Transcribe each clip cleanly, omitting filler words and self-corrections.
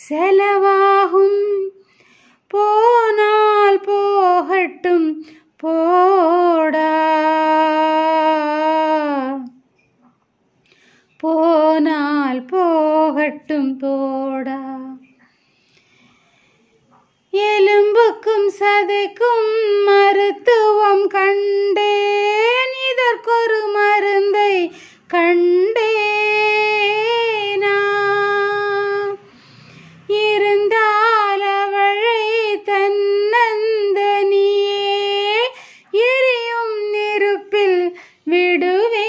செலவாகும். போனால் போகட்டும் போடா, போனால் போகட்டும் போடா. எலும்புக்கும் சதைக்கும் மருத்துவம் கண்டேன், இதற்கொரு மருந்தை கண்டேனா. இருந்தால் அவளை தன்னந்தனியே எரியும் நெருப்பில் விடுவேனா.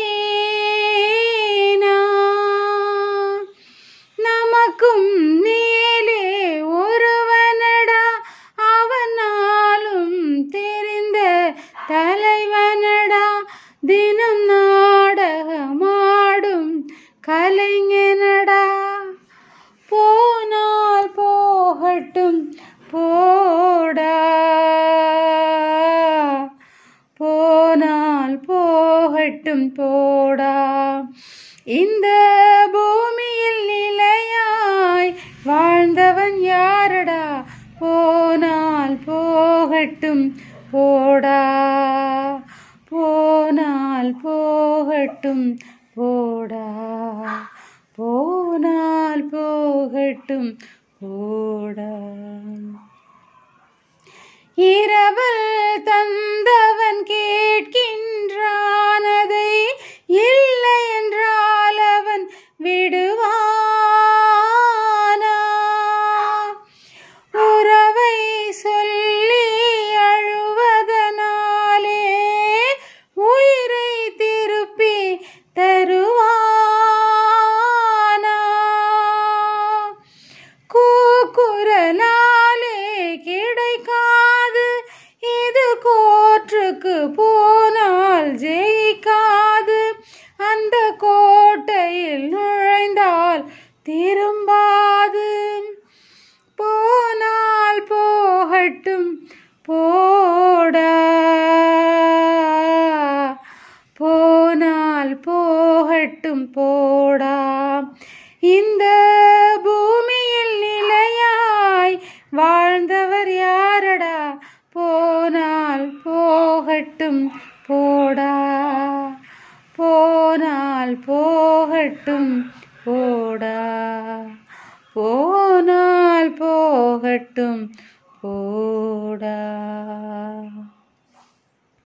நமக்கும் மேலே ஒருவனடா, அவனாலும் தெரிந்த தலைவனடா, தினம் நாடகமாடும் கலைஞனடா. போனால் போகட்டும் போடா, போனால் போகட்டும் போடா. இந்த பூமியில் நிலையாய் வாழ்ந்தவன் யாரடா, போனால் போகட்டும் போடா, போனால் போகட்டும் போடா, போனால் போகட்டும் போடா. இரவல் தந்தவன் கேட்கின்றான், அதை இல்லை என்றால் அவன் விடுவானா. உறவை சொல்லி அழுவதனாலே உயிரை திருப்பி தருவானா. கூக்குரலாலே கிடைக்காது, இது கோர்ட்டுக்கு போனால் ஜெயிக்காது. அந்த கோட்டையில் நுழைந்தால் திரும்பாது. போனால் போகட்டும் போடா, போனால் போகட்டும் போடா. இந்த பூமியில் நிலையாய் வாழ்ந்தவர் யாரடா, போனால் போகட்டும் போடா, போனால் போகட்டும் போடா, போனால் போகட்டும் போடா.